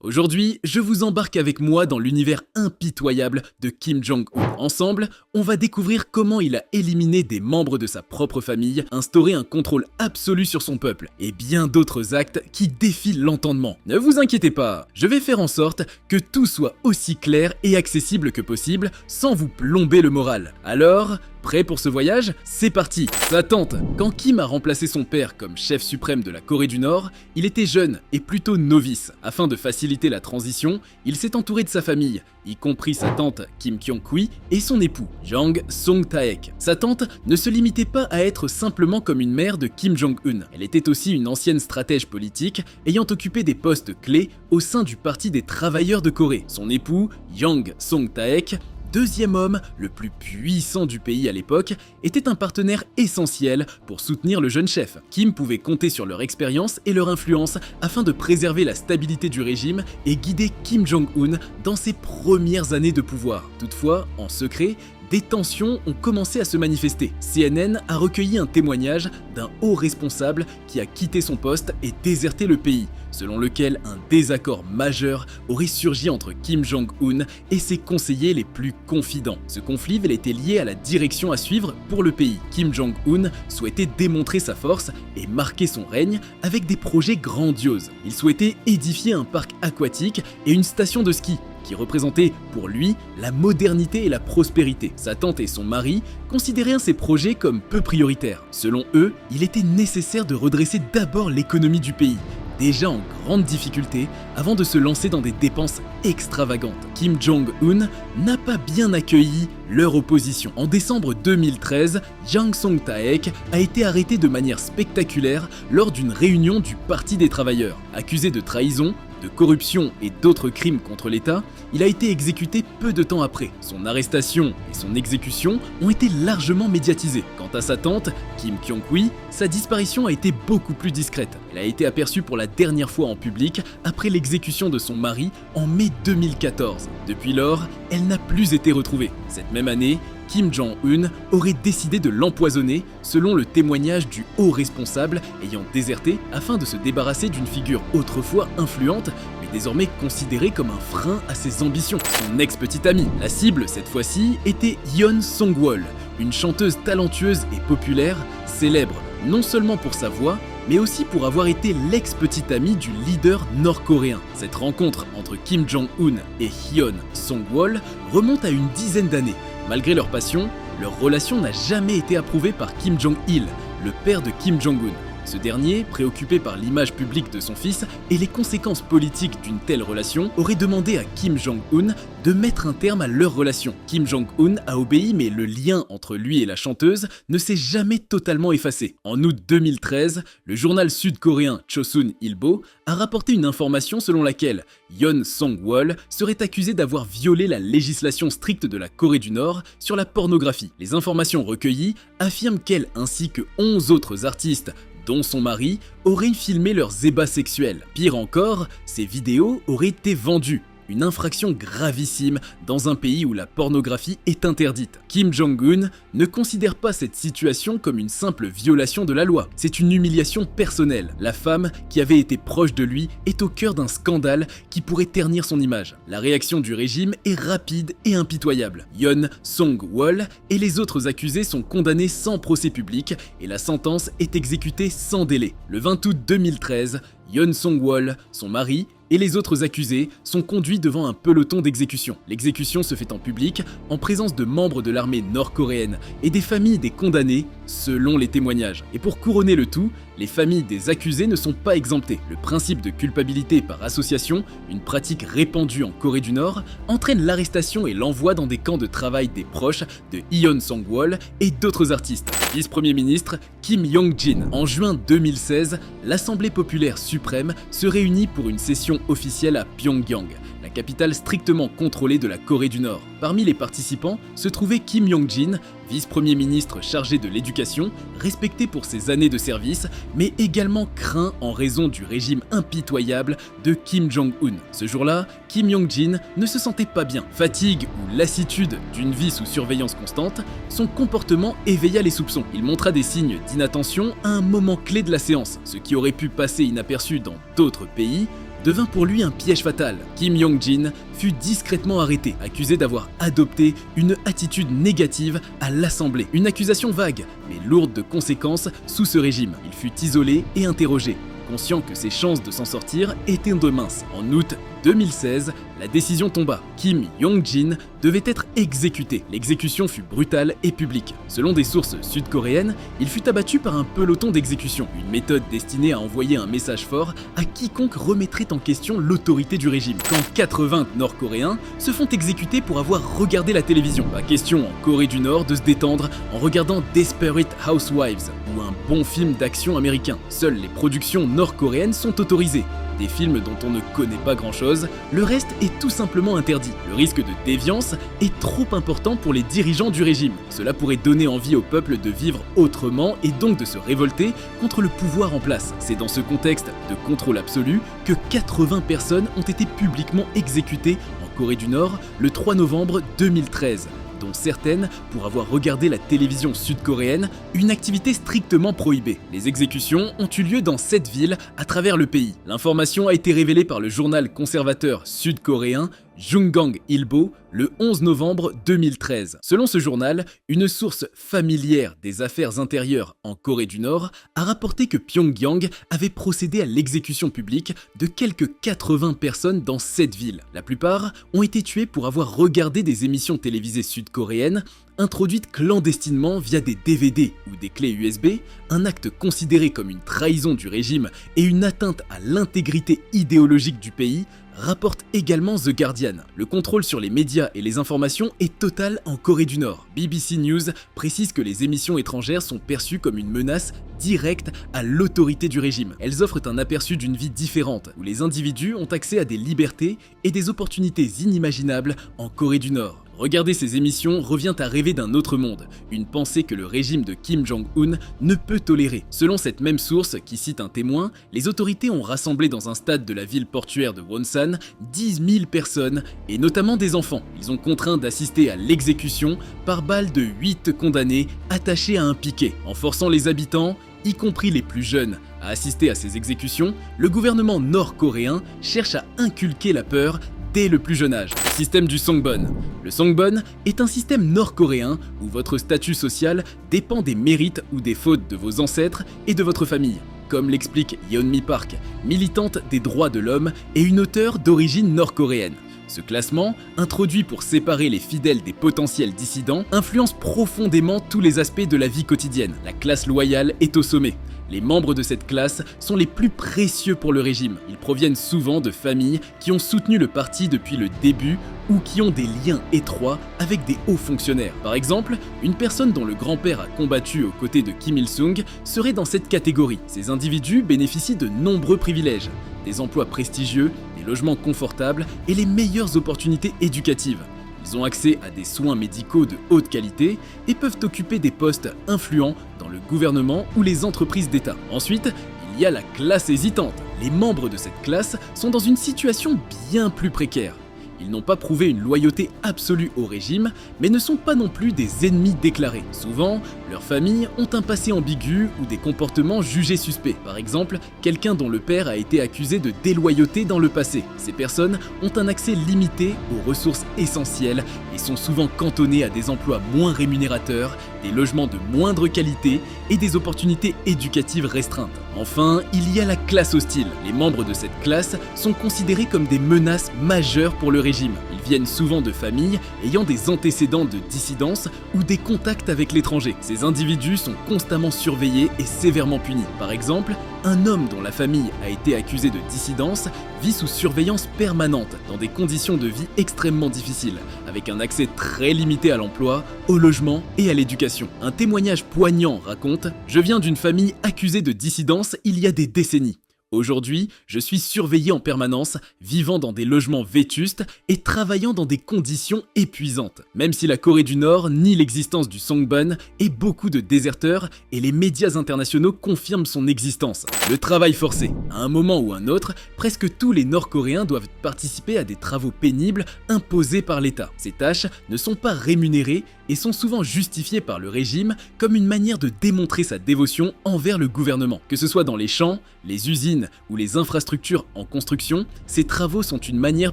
Aujourd'hui, je vous embarque avec moi dans l'univers impitoyable de Kim Jong-un. Ensemble, on va découvrir comment il a éliminé des membres de sa propre famille, instauré un contrôle absolu sur son peuple, et bien d'autres actes qui défient l'entendement. Ne vous inquiétez pas, je vais faire en sorte que tout soit aussi clair et accessible que possible, sans vous plomber le moral. Alors, prêt pour ce voyage? C'est parti! Sa tante. Quand Kim a remplacé son père comme chef suprême de la Corée du Nord, il était jeune et plutôt novice. Afin de faciliter la transition, il s'est entouré de sa famille, y compris sa tante Kim Kyung-hui et son époux, Jang Song-taek. Sa tante ne se limitait pas à être simplement comme une mère de Kim Jong-un. Elle était aussi une ancienne stratège politique ayant occupé des postes clés au sein du Parti des travailleurs de Corée. Son époux, Jang Song-taek, deuxième homme le plus puissant du pays à l'époque, était un partenaire essentiel pour soutenir le jeune chef. Kim pouvait compter sur leur expérience et leur influence afin de préserver la stabilité du régime et guider Kim Jong-un dans ses premières années de pouvoir. Toutefois, en secret, des tensions ont commencé à se manifester. CNN a recueilli un témoignage d'un haut responsable qui a quitté son poste et déserté le pays, selon lequel un désaccord majeur aurait surgi entre Kim Jong-un et ses conseillers les plus confidents. Ce conflit était lié à la direction à suivre pour le pays. Kim Jong-un souhaitait démontrer sa force et marquer son règne avec des projets grandioses. Il souhaitait édifier un parc aquatique et une station de ski, qui représentait pour lui la modernité et la prospérité. Sa tante et son mari considéraient ces projets comme peu prioritaires. Selon eux, il était nécessaire de redresser d'abord l'économie du pays, déjà en grande difficulté, avant de se lancer dans des dépenses extravagantes. Kim Jong-un n'a pas bien accueilli leur opposition. En décembre 2013, Jang Song-taek a été arrêté de manière spectaculaire lors d'une réunion du Parti des travailleurs. Accusé de trahison, de corruption et d'autres crimes contre l'État, il a été exécuté peu de temps après. Son arrestation et son exécution ont été largement médiatisées. Quant à sa tante, Kim Kyung-hui, sa disparition a été beaucoup plus discrète. Elle a été aperçue pour la dernière fois en public après l'exécution de son mari en mai 2014. Depuis lors, elle n'a plus été retrouvée. Cette même année, Kim Jong-un aurait décidé de l'empoisonner, selon le témoignage du haut responsable ayant déserté afin de se débarrasser d'une figure autrefois influente, mais désormais considérée comme un frein à ses ambitions. Son ex-petite amie. La cible, cette fois-ci, était Yeon Song-wol, une chanteuse talentueuse et populaire, célèbre non seulement pour sa voix, mais aussi pour avoir été l'ex-petite amie du leader nord-coréen. Cette rencontre entre Kim Jong-un et Yeon Song-wol remonte à une dizaine d'années. Malgré leur passion, leur relation n'a jamais été approuvée par Kim Jong-il, le père de Kim Jong-un. Ce dernier, préoccupé par l'image publique de son fils et les conséquences politiques d'une telle relation, aurait demandé à Kim Jong-un de mettre un terme à leur relation. Kim Jong-un a obéi, mais le lien entre lui et la chanteuse ne s'est jamais totalement effacé. En août 2013, le journal sud-coréen Chosun Ilbo a rapporté une information selon laquelle Yeon Song-wol serait accusé d'avoir violé la législation stricte de la Corée du Nord sur la pornographie. Les informations recueillies affirment qu'elle ainsi que 11 autres artistes, dont son mari, auraient filmé leurs ébats sexuels. Pire encore, ces vidéos auraient été vendues. Une infraction gravissime dans un pays où la pornographie est interdite. Kim Jong-un ne considère pas cette situation comme une simple violation de la loi. C'est une humiliation personnelle. La femme qui avait été proche de lui est au cœur d'un scandale qui pourrait ternir son image. La réaction du régime est rapide et impitoyable. Yeon Song-wol et les autres accusés sont condamnés sans procès public et la sentence est exécutée sans délai. Le 20 août 2013, Yeon Song-wol, son mari, et les autres accusés sont conduits devant un peloton d'exécution. L'exécution se fait en public, en présence de membres de l'armée nord-coréenne et des familles des condamnés, selon les témoignages. Et pour couronner le tout, les familles des accusés ne sont pas exemptées. Le principe de culpabilité par association, une pratique répandue en Corée du Nord, entraîne l'arrestation et l'envoi dans des camps de travail des proches de Yeon Song-wol et d'autres artistes. Vice-premier ministre Kim Yong-jin. En juin 2016, l'Assemblée populaire suprême se réunit pour une session officielle à Pyongyang, la capitale strictement contrôlée de la Corée du Nord. Parmi les participants se trouvait Kim Yong-jin, vice-premier ministre chargé de l'éducation, respecté pour ses années de service, mais également craint en raison du régime impitoyable de Kim Jong-un. Ce jour-là, Kim Yong-jin ne se sentait pas bien. Fatigue ou lassitude d'une vie sous surveillance constante, son comportement éveilla les soupçons. Il montra des signes d'inattention à un moment clé de la séance, ce qui aurait pu passer inaperçu dans d'autres pays, devint pour lui un piège fatal. Kim Yong-jin fut discrètement arrêté, accusé d'avoir adopté une attitude négative à l'Assemblée. Une accusation vague, mais lourde de conséquences sous ce régime. Il fut isolé et interrogé, conscient que ses chances de s'en sortir étaient de minces. En août 2016, la décision tomba. Kim Yong-jin devait être exécuté. L'exécution fut brutale et publique. Selon des sources sud-coréennes, il fut abattu par un peloton d'exécution, une méthode destinée à envoyer un message fort à quiconque remettrait en question l'autorité du régime. Quand 80 Nord-Coréens se font exécuter pour avoir regardé la télévision. Pas question en Corée du Nord de se détendre en regardant Desperate Housewives ou un bon film d'action américain. Seules les productions nord-coréennes sont autorisées. Des films dont on ne connaît pas grand-chose, le reste est tout simplement interdit. Le risque de déviance est trop important pour les dirigeants du régime. Cela pourrait donner envie au peuple de vivre autrement et donc de se révolter contre le pouvoir en place. C'est dans ce contexte de contrôle absolu que 80 personnes ont été publiquement exécutées en Corée du Nord le 3 novembre 2013. Dont certaines pour avoir regardé la télévision sud-coréenne, une activité strictement prohibée. Les exécutions ont eu lieu dans 7 villes à travers le pays. L'information a été révélée par le journal conservateur sud-coréen Jungang Ilbo le 11 novembre 2013. Selon ce journal, une source familière des affaires intérieures en Corée du Nord a rapporté que Pyongyang avait procédé à l'exécution publique de quelques 80 personnes dans 7 villes. La plupart ont été tuées pour avoir regardé des émissions télévisées sud-coréennes introduites clandestinement via des DVD ou des clés USB, un acte considéré comme une trahison du régime et une atteinte à l'intégrité idéologique du pays, rapporte également The Guardian. Le contrôle sur les médias et les informations est total en Corée du Nord. BBC News précise que les émissions étrangères sont perçues comme une menace directe à l'autorité du régime. Elles offrent un aperçu d'une vie différente, où les individus ont accès à des libertés et des opportunités inimaginables en Corée du Nord. Regarder ces émissions revient à rêver d'un autre monde, une pensée que le régime de Kim Jong-un ne peut tolérer. Selon cette même source, qui cite un témoin, les autorités ont rassemblé dans un stade de la ville portuaire de Wonsan 10 000 personnes, et notamment des enfants. Ils ont contraint d'assister à l'exécution par balle de 8 condamnés attachés à un piquet. En forçant les habitants, y compris les plus jeunes, à assister à ces exécutions, le gouvernement nord-coréen cherche à inculquer la peur dès le plus jeune âge. Système du Songbon. Le Songbon est un système nord-coréen où votre statut social dépend des mérites ou des fautes de vos ancêtres et de votre famille, comme l'explique Yeonmi Park, militante des droits de l'homme et une auteure d'origine nord-coréenne. Ce classement, introduit pour séparer les fidèles des potentiels dissidents, influence profondément tous les aspects de la vie quotidienne. La classe loyale est au sommet. Les membres de cette classe sont les plus précieux pour le régime. Ils proviennent souvent de familles qui ont soutenu le parti depuis le début ou qui ont des liens étroits avec des hauts fonctionnaires. Par exemple, une personne dont le grand-père a combattu aux côtés de Kim Il-sung serait dans cette catégorie. Ces individus bénéficient de nombreux privilèges, des emplois prestigieux, des logements confortables et les meilleures opportunités éducatives. Ils ont accès à des soins médicaux de haute qualité et peuvent occuper des postes influents dans le gouvernement ou les entreprises d'État. Ensuite, il y a la classe hésitante. Les membres de cette classe sont dans une situation bien plus précaire. Ils n'ont pas prouvé une loyauté absolue au régime, mais ne sont pas non plus des ennemis déclarés. Souvent, leurs familles ont un passé ambigu ou des comportements jugés suspects. Par exemple, quelqu'un dont le père a été accusé de déloyauté dans le passé. Ces personnes ont un accès limité aux ressources essentielles et sont souvent cantonnées à des emplois moins rémunérateurs, des logements de moindre qualité et des opportunités éducatives restreintes. Enfin, il y a la classe hostile. Les membres de cette classe sont considérés comme des menaces majeures pour le régime. Ils viennent souvent de familles ayant des antécédents de dissidence ou des contacts avec l'étranger. Ces individus sont constamment surveillés et sévèrement punis. Par exemple, un homme dont la famille a été accusée de dissidence vit sous surveillance permanente dans des conditions de vie extrêmement difficiles, avec un accès très limité à l'emploi, au logement et à l'éducation. Un témoignage poignant raconte « Je viens d'une famille accusée de dissidence il y a des décennies. Aujourd'hui, je suis surveillé en permanence, vivant dans des logements vétustes et travaillant dans des conditions épuisantes. Même si la Corée du Nord nie l'existence du Songbon et beaucoup de déserteurs, et les médias internationaux confirment son existence. Le travail forcé. À un moment ou un autre, presque tous les Nord-Coréens doivent participer à des travaux pénibles imposés par l'État. Ces tâches ne sont pas rémunérées et sont souvent justifiées par le régime comme une manière de démontrer sa dévotion envers le gouvernement. Que ce soit dans les champs, les usines usines ou les infrastructures en construction, ces travaux sont une manière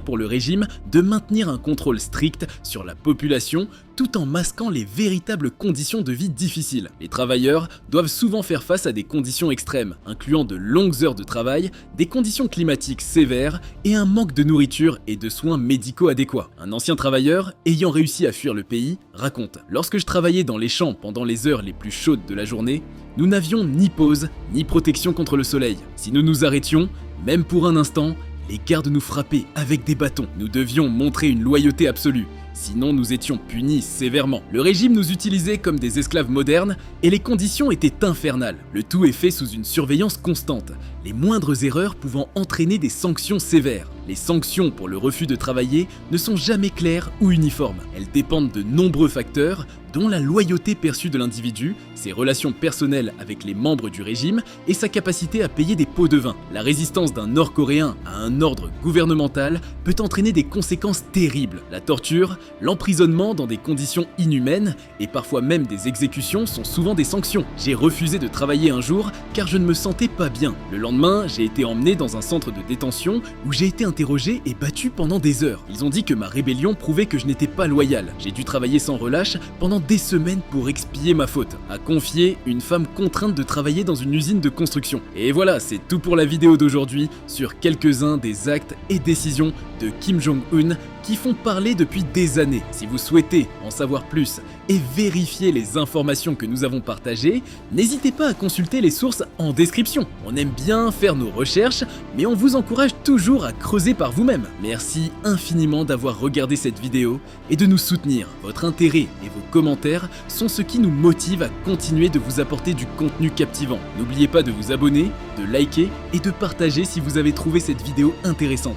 pour le régime de maintenir un contrôle strict sur la population tout en masquant les véritables conditions de vie difficiles. Les travailleurs doivent souvent faire face à des conditions extrêmes, incluant de longues heures de travail, des conditions climatiques sévères et un manque de nourriture et de soins médicaux adéquats. Un ancien travailleur, ayant réussi à fuir le pays, raconte: « Lorsque je travaillais dans les champs pendant les heures les plus chaudes de la journée, nous n'avions ni pause, ni protection contre le soleil. Si nous nous arrêtions, même pour un instant, les gardes nous frappaient avec des bâtons. Nous devions montrer une loyauté absolue. Sinon, nous étions punis sévèrement. Le régime nous utilisait comme des esclaves modernes et les conditions étaient infernales. Le tout est fait sous une surveillance constante, les moindres erreurs pouvant entraîner des sanctions sévères. Les sanctions pour le refus de travailler ne sont jamais claires ou uniformes. Elles dépendent de nombreux facteurs, dont la loyauté perçue de l'individu, ses relations personnelles avec les membres du régime et sa capacité à payer des pots de vin. La résistance d'un Nord-Coréen à un ordre gouvernemental peut entraîner des conséquences terribles. La torture, l'emprisonnement dans des conditions inhumaines et parfois même des exécutions sont souvent des sanctions. J'ai refusé de travailler un jour car je ne me sentais pas bien. Le lendemain, j'ai été emmené dans un centre de détention où j'ai été interrogé et battu pendant des heures. Ils ont dit que ma rébellion prouvait que je n'étais pas loyal. J'ai dû travailler sans relâche pendant des semaines pour expier ma faute, a confié une femme contrainte de travailler dans une usine de construction. Et voilà, c'est tout pour la vidéo d'aujourd'hui sur quelques-uns des actes et décisions de Kim Jong-un qui font parler depuis des années. Si vous souhaitez en savoir plus et vérifier les informations que nous avons partagées, n'hésitez pas à consulter les sources en description. On aime bien faire nos recherches, mais on vous encourage toujours à creuser par vous-même. Merci infiniment d'avoir regardé cette vidéo et de nous soutenir. Votre intérêt et vos commentaires sont ce qui nous motive à continuer de vous apporter du contenu captivant. N'oubliez pas de vous abonner, de liker et de partager si vous avez trouvé cette vidéo intéressante.